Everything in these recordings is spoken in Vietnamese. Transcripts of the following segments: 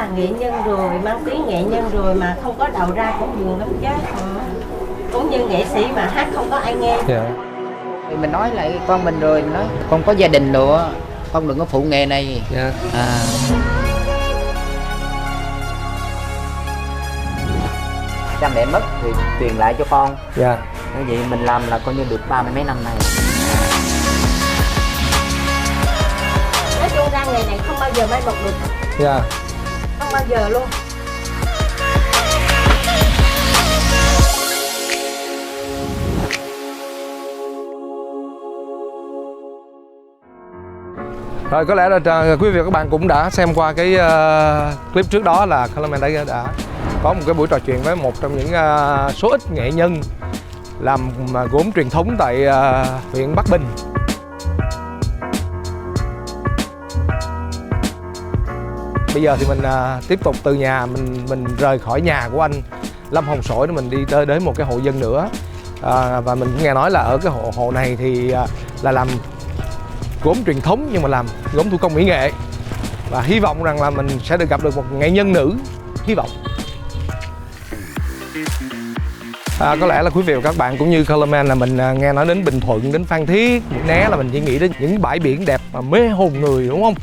là nghệ nhân rồi, mang tiếng nghệ nhân rồi mà không có đầu ra cũng buồn lắm chứ. Cũng như nghệ sĩ mà hát không có ai nghe. Mình nói lại con mình rồi, mình nói con có gia đình nữa, con đừng có phụ nghề này. Cha mẹ mất thì truyền lại cho con. Như vậy mình làm là coi như được 30 mấy năm nay. Nói chung ra nghề này không bao giờ mai một được. Không bao giờ luôn. Rồi có lẽ là quý vị và các bạn cũng đã xem qua cái clip trước đó là Coleman đã có một cái buổi trò chuyện với một trong những số ít nghệ nhân làm gốm truyền thống tại huyện Bắc Bình. Bây giờ thì mình tiếp tục từ nhà mình rời khỏi nhà của anh Lâm Hồng Sỏi để mình đi đến một cái hộ dân nữa. Và mình cũng nghe nói là ở cái hộ này thì là làm gốm truyền thống nhưng mà làm gốm thủ công mỹ nghệ, và hy vọng rằng là mình sẽ được gặp được một nghệ nhân nữ, hy vọng. Có lẽ là quý vị và các bạn cũng như Coleman là mình nghe nói đến Bình Thuận, đến Phan Thiết, Mũi Né là mình chỉ nghĩ đến những bãi biển đẹp mà mê hồn người, đúng không?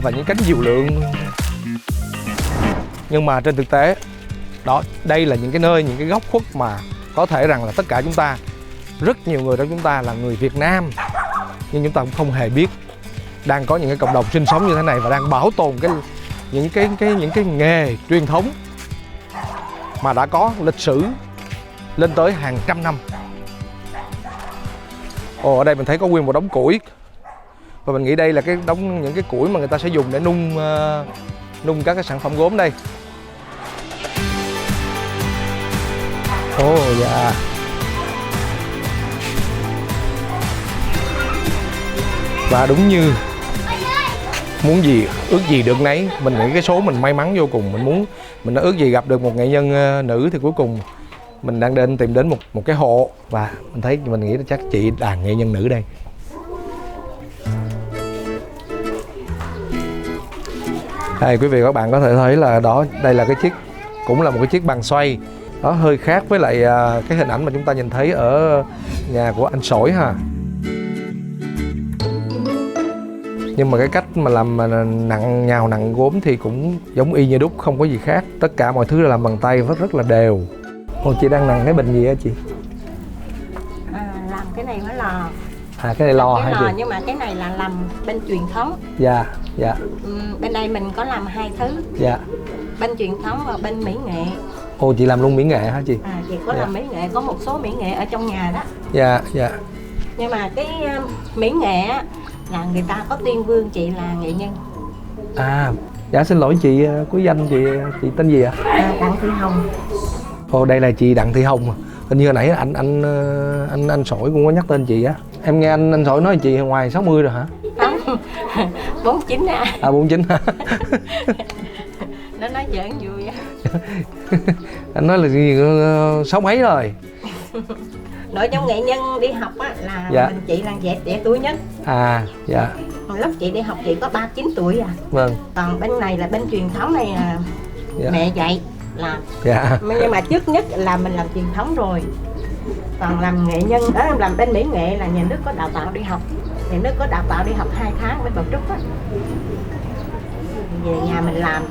Và những cánh diều lượng. Nhưng mà trên thực tế đó, đây là những cái nơi, những cái góc khuất mà có thể rằng là tất cả chúng ta, rất nhiều người trong chúng ta là người Việt Nam, nhưng chúng ta cũng không hề biết đang có những cái cộng đồng sinh sống như thế này và đang bảo tồn những cái nghề truyền thống mà đã có lịch sử lên tới hàng trăm năm. Ở đây mình thấy có nguyên một đống củi, và mình nghĩ đây là những cái củi mà người ta sẽ dùng để nung các cái sản phẩm gốm đây. Dạ. Và đúng như muốn gì ước gì được nấy, mình nghĩ cái số mình may mắn vô cùng. Mình đã ước gì gặp được một nghệ nhân nữ, thì cuối cùng mình đang tìm đến một cái hộ, và mình nghĩ chắc chị là nghệ nhân nữ đây. Quý vị và các bạn có thể thấy là đây là cũng là một cái chiếc bàn xoay. Đó hơi khác với lại cái hình ảnh mà chúng ta nhìn thấy ở nhà của anh Sỏi ha. Nhưng mà cái cách mà làm nhào nặng gốm thì cũng giống y như đúc, không có gì khác. Tất cả mọi thứ là làm bằng tay rất là đều. Chị đang nặng cái bình gì á chị? Làm cái này mới lò. Cái này lò hả chị? Nhưng mà cái này là làm bên truyền thống. Dạ. Bên đây mình có làm hai thứ. Dạ. Bên truyền thống và bên mỹ nghệ. Chị làm luôn mỹ nghệ hả chị? Chị có làm mỹ nghệ, có một số mỹ nghệ ở trong nhà đó. Dạ. Nhưng mà cái mỹ nghệ á là người ta có tuyên vương chị là nghệ nhân. Dạ xin lỗi chị, quý danh chị tên gì ạ? Đặng Thị Hồng. Đây là chị Đặng Thị Hồng. Hình như hồi nãy anh Sỏi cũng có nhắc tên chị á. Em nghe anh Sỏi nói chị ngoài 60 rồi hả? Không, 49 à. 49 hả? Nó nói giỡn vui á. Anh nói là gì 6 mấy rồi. Nội trong nghệ nhân đi học á là chị là trẻ tuổi nhất. Dạ. Lúc chị đi học chị có 39 tuổi à. Vâng. Còn bên này là bên truyền thống này là mẹ dạy làm. Dạ. Nhưng mà trước nhất là mình làm truyền thống rồi. Còn làm nghệ nhân đó, làm bên mỹ nghệ là nhà nước có đào tạo đi học. Nhà nước có đào tạo đi học 2 tháng bên Bầu Trúc á. Về nhà mình làm.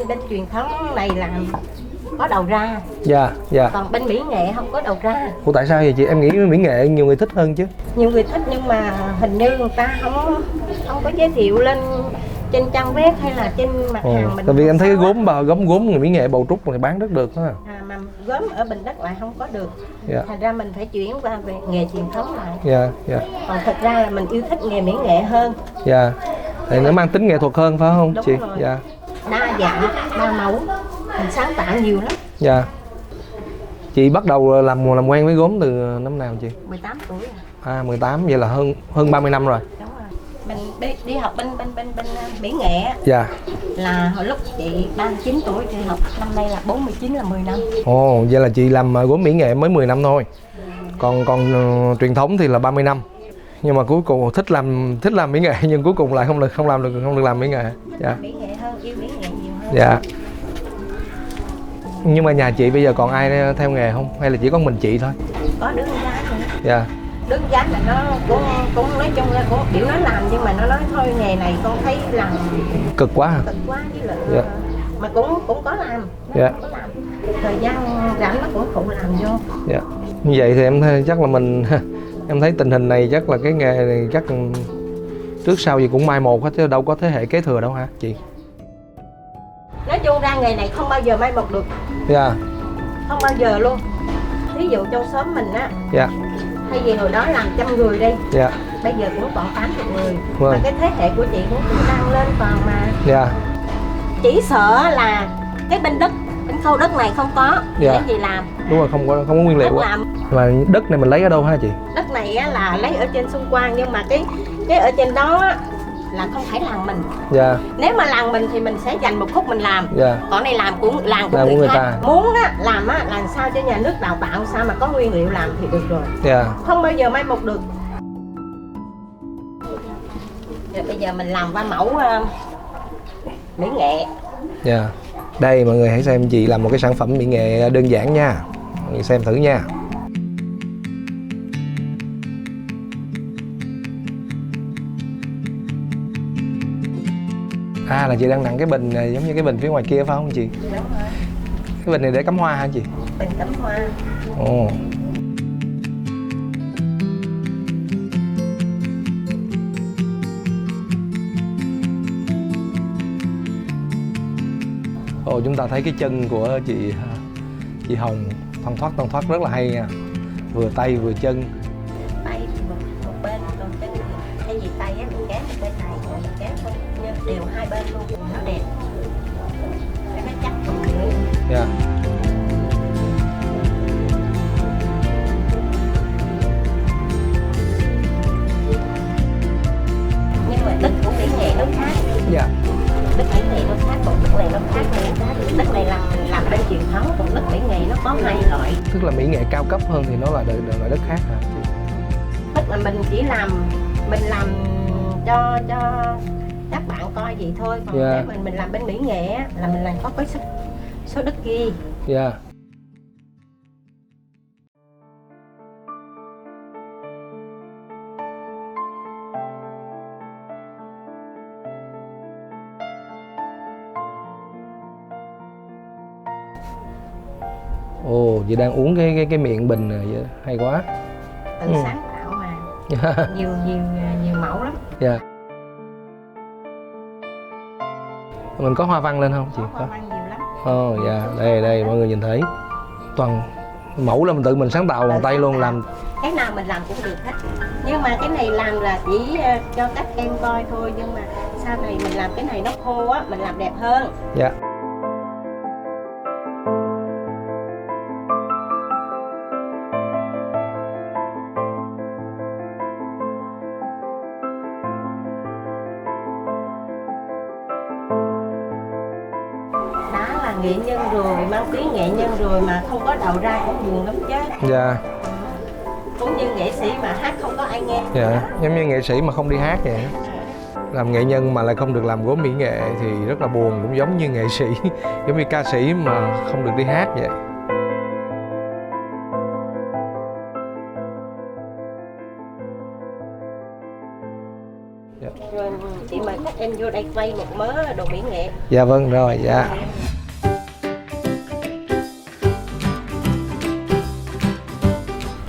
Bên truyền thống này là có đầu ra. Dạ. Còn bên mỹ nghệ không có đầu ra. Tại sao vậy chị? Em nghĩ mỹ nghệ nhiều người thích hơn chứ. Nhiều người thích nhưng mà hình như người ta không có giới thiệu lên trên trang web hay là trên mặt hàng mình. Tại vì em thấy gốm người mỹ nghệ Bầu Trúc này bán rất được ha. Mà gốm ở Bình Đất lại không có được. Thành ra mình phải chuyển qua về nghề truyền thống lại. Còn thật ra là mình yêu thích nghề mỹ nghệ hơn. Thì nó mang tính nghệ thuật hơn phải không? Đúng chị? Rồi. Đa dạng, đa mẫu, mình sáng tạo nhiều lắm. Chị bắt đầu làm quen với gốm từ năm nào chị? 18 tuổi. 18, vậy là hơn 30 năm rồi. Đúng rồi. Mình đi học bên mỹ nghệ là hồi lúc chị 39 tuổi thì học, năm nay là 49 là 10 năm. Vậy là chị làm gốm mỹ nghệ mới 10 năm thôi. Còn truyền thống thì là 30 năm. Nhưng mà cuối cùng thích làm mỹ nghệ nhưng cuối cùng lại không được làm mỹ nghệ. Mỹ nghệ Dạ. Nhưng mà nhà chị bây giờ còn ai theo nghề không? Hay là chỉ có mình chị thôi? Có đứa con gái nữa. Dạ. Đứa con gái là nó cũng nói chung là cũng biểu nó làm, nhưng mà nó nói thôi nghề này con thấy làm Cực quá hả? cực quá với lại Dạ. mà cũng có làm. Dạ. Có làm. Thời gian rảnh nó cũng phụ làm vô. Dạ. Như vậy thì em thấy chắc là mình em thấy tình hình này chắc là cái nghề này chắc trước sau gì cũng mai một hết chứ đâu có thế hệ kế thừa đâu hả chị? Nói chung ra nghề này không bao giờ mai một được. Dạ. Không bao giờ luôn. Ví dụ trong xóm mình á, Dạ. thay vì hồi đó làm 100 người đi, Dạ. bây giờ cũng còn 80 người. Vâng. Mà cái thế hệ của chị cũng đang lên còn mà. Dạ. Chỉ sợ là cái bên khâu đất này không có, Dạ. cái gì làm. Đúng rồi, không có nguyên liệu Không á. làm. Mà đất này mình lấy ở đâu hả chị? Đất này á, là lấy ở trên xung quanh, nhưng mà cái ở trên đó á, là không phải làng mình. Dạ. Nếu mà làng mình thì mình sẽ dành một khúc mình làm. Dạ. Còn này làm của làng của Làng người của người khác. ta. Muốn á, làm á, làm sao cho nhà nước đào tạo sao mà có nguyên liệu làm thì được rồi. Dạ. Không bao giờ mai một được. Rồi bây giờ mình làm qua mẫu mỹ nghệ. Dạ. Đây mọi người hãy xem chị làm một cái sản phẩm mỹ nghệ đơn giản nha. Mọi người xem thử nha. À là chị đang nặng cái bình này giống như cái bình phía ngoài kia phải không chị? Đúng rồi. Cái bình này để cắm hoa hả chị? Bình cắm hoa. Ồ. Ồ, chúng ta thấy cái chân của chị Hồng thoăn thoắt rất là hay nha. Vừa tay vừa chân. Tay một bên, còn chân cái gì tay á mình kéo một bên này, còn mình kéo không đều hai bên luôn, nó đẹp. Nó chắc nữa. Dạ. Nhưng mà đất của mỹ nghệ nó khác. Dạ. Đất mỹ nghệ nó khác, còn đất này nó khác hơn. Đất này làm bên truyền thống, còn đất mỹ nghệ nó có hai loại. Tức là mỹ nghệ cao cấp hơn thì nó là loại đất khác hả chị? Tức là mình chỉ làm cho các bạn coi vậy thôi, còn Dạ. nếu mình làm bên mỹ nghệ á, là mình làm có cái số đất ghi. Dạ. Ồ, chị đang uống cái miệng bình này vậy. Hay quá. Tự sáng tạo mà. nhiều mẫu lắm. Dạ. Mình có hoa văn lên không chị? Có hoa văn nhiều lắm. Ồ dạ, đây mọi người nhìn thấy. Toàn mẫu là mình tự mình sáng tạo bằng tay luôn, làm Cái nào mình làm cũng được hết. Nhưng mà cái này làm là chỉ cho các em coi thôi, nhưng mà sau này mình làm cái này nó khô á, mình làm đẹp hơn. dạ. Đã là nghệ nhân rồi, mang tiếng nghệ nhân rồi mà không có đầu ra cũng buồn lắm chứ. Dạ. Cũng như nghệ sĩ mà hát không có ai nghe. Dạ, giống như nghệ sĩ mà không đi hát vậy. Làm nghệ nhân mà lại không được làm gốm mỹ nghệ thì rất là buồn, cũng giống như nghệ sĩ, giống như ca sĩ mà không được đi hát vậy. Dạ. Rồi chị mời các em vô đây quay một mớ đồ mỹ nghệ. Dạ vâng rồi, dạ.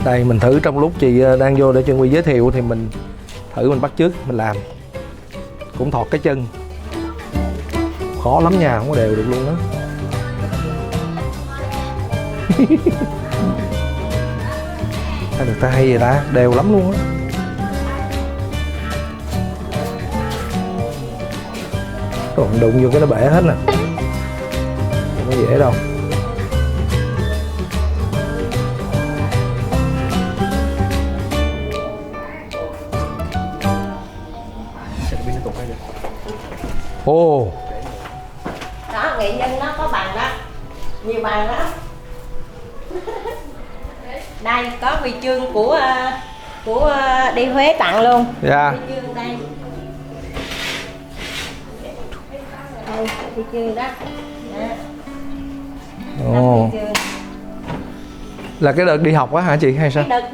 Đây mình thử trong lúc chị đang vô để Trân Quy giới thiệu thì mình thử mình bắt chước mình làm. Cũng thọt cái chân. Khó lắm nha, không có đều được luôn đó. Được ta hay vậy ta, đều lắm luôn á. Còn đụng vô cái nó bể hết nè. Không có dễ đâu. Ồ. Đó, nghệ nhân nó có bằng đó. Nhiều bằng đó. Đây có huy chương của đi Huế tặng luôn. Dạ. Huy chương đây. Đây, thị trường đó. Đó. Ồ. Thị trường. Là cái đợt đi học á hả chị hay sao? Cái đợt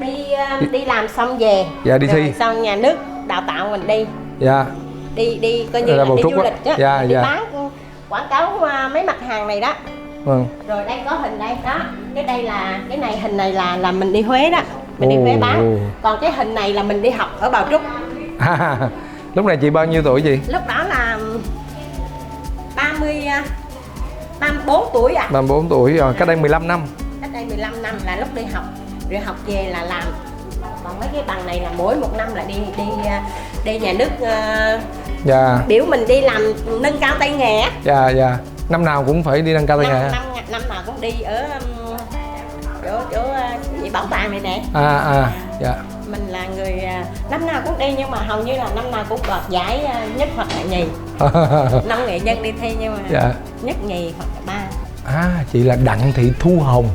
đi làm xong về. Dạ, đi rồi thi. xong nhà nước đào tạo mình đi. Dạ. Đi coi như Là là bầu đi trúc du á. lịch á. Dạ, đi dạ. bán quảng cáo mấy mặt hàng này đó. Vâng. Rồi đây có hình đây đó. Cái này hình này là mình đi Huế đó. Mình đi Huế bán. Còn cái hình này là mình đi học ở Bào Trúc. Lúc này chị bao nhiêu tuổi chị? Lúc đó là 34 tuổi à. 34 tuổi rồi, cách đây 15 năm. Cách đây 15 năm là lúc đi học. Rồi học về là làm. Còn mấy cái bằng này là mỗi một năm là đi nhà nước Dạ. biểu mình đi làm nâng cao tay nghề á. Dạ, dạ. Năm nào cũng phải đi nâng cao tay nghề. Năm nào cũng đi ở chỗ gì bảo tàng này nè. Dạ. Mình là người năm nào cũng đi nhưng mà hầu như là năm nào cũng đoạt giải nhất hoặc là nhì. 5 nghệ nhân đi thi nhưng mà Dạ. nhất nhì hoặc là 3. Chị là Đặng Thị Thu Hồng.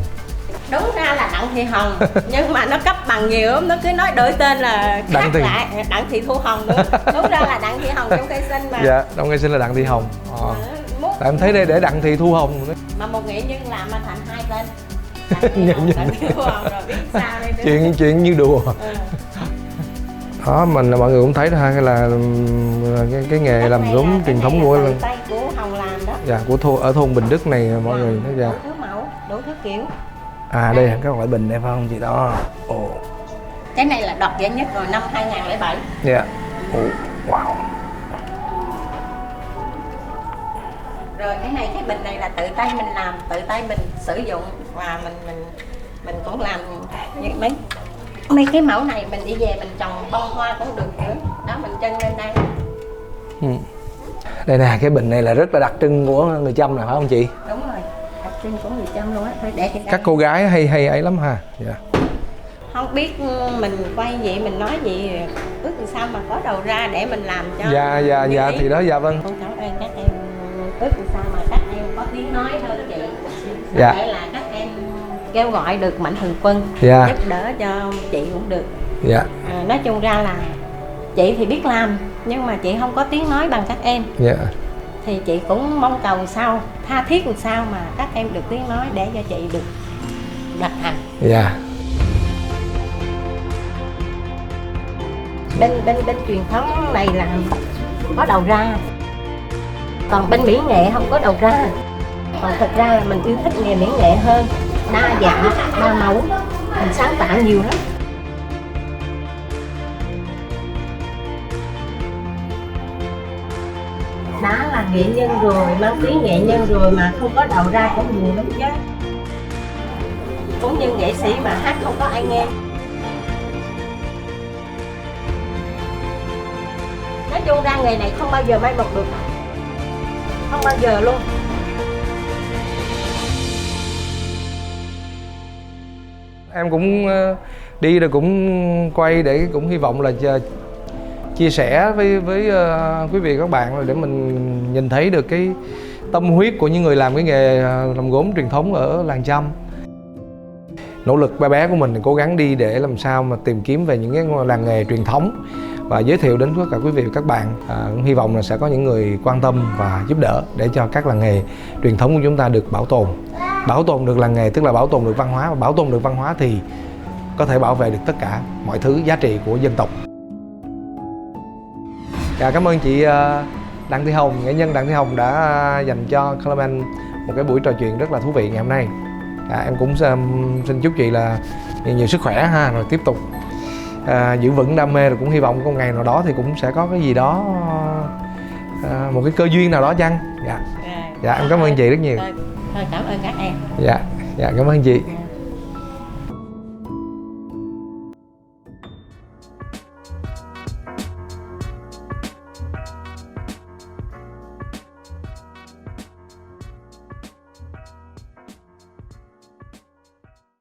Đúng ra là Đặng Thị Hồng nhưng mà nó cấp bằng nhiều lắm, nó cứ nói đổi tên là khác lại Đặng Thị Thu Hồng nữa. Đúng ra là Đặng Thị Hồng trong khai sinh mà. Dạ, trong khai sinh là Đặng Thị Hồng. Tại em thấy đây để Đặng Thị Thu Hồng nữa. Mà một nghệ nhân làm mà thành 2 tên. Đặng Thị Thu Hồng rồi biết sao đây nữa. Chuyện như đùa. Đó, mọi người cũng thấy đó ha, là cái nghề làm gốm truyền thống của tay của Hồng làm đó. Dạ, ở thôn Bình Đức này mọi người thấy. Dạ. Đủ thứ mẫu, đủ thứ kiểu. Đây các loại bình đây phải không chị? Đó. Cái này là đoạt giải nhất rồi năm 2007. Dạ. Wow. Rồi cái bình này là tự tay mình làm, tự tay mình sử dụng và mình cũng làm những mấy cái mẫu này mình đi về mình trồng bông hoa cũng được nữa. Đó mình trưng lên đây. Đây nè, cái bình này là rất là đặc trưng của người Chăm nè phải không chị? Đúng rồi, đặc trưng của người Chăm luôn á. Thôi để chị các cô gái hay ấy lắm ha. Dạ. Không biết mình quay vậy mình nói gì ước làm sao mà có đầu ra để mình làm cho. Dạ thì đó. Dạ vâng. Con cảm ơn các em, ước làm sao mà các em có tiếng nói hơn chị. Dạ. Để là các em kêu gọi được Mạnh Thường Quân. Dạ. Giúp đỡ cho chị cũng được. Dạ. Nói chung ra là chị thì biết làm nhưng mà chị không có tiếng nói bằng các em. Dạ. Thì chị cũng mong cầu sao, tha thiết làm sao mà các em được tiếng nói để cho chị được đạt thành. Dạ. Bên truyền thống này là có đầu ra, còn bên mỹ nghệ không có đầu ra. Còn thật ra là mình yêu thích nghề mỹ nghệ hơn, đa dạng, đa màu, mình sáng tạo nhiều lắm. Đã là nghệ nhân rồi, mang tiếng nghệ nhân rồi mà không có đầu ra cũng nhiều lắm chứ. Cũng như nghệ sĩ mà hát không có ai nghe. Nói chung ra nghề này không bao giờ mai một được. Không bao giờ luôn. Em cũng đi rồi cũng quay để cũng hy vọng là chia sẻ với quý vị các bạn để mình nhìn thấy được cái tâm huyết của những người làm cái nghề làm gốm truyền thống ở làng Chăm. Nỗ lực bé bé của mình thì cố gắng đi để làm sao mà tìm kiếm về những cái làng nghề truyền thống và giới thiệu đến tất cả quý vị và các bạn. Cũng hy vọng là sẽ có những người quan tâm và giúp đỡ để cho các làng nghề truyền thống của chúng ta được bảo tồn. Bảo tồn được làng nghề tức là bảo tồn được văn hóa, và bảo tồn được văn hóa thì có thể bảo vệ được tất cả mọi thứ giá trị của dân tộc. Cảm ơn chị Đặng Thị Hồng, nghệ nhân Đặng Thị Hồng đã dành cho Clement một cái buổi trò chuyện rất là thú vị ngày hôm nay. Em cũng xin chúc chị là nhiều sức khỏe ha, rồi tiếp tục giữ vững đam mê, rồi cũng hy vọng một ngày nào đó thì cũng sẽ có cái gì đó, một cái cơ duyên nào đó chăng. Dạ, em cảm ơn chị rất nhiều. Thôi cảm ơn các em. Dạ, cảm ơn chị.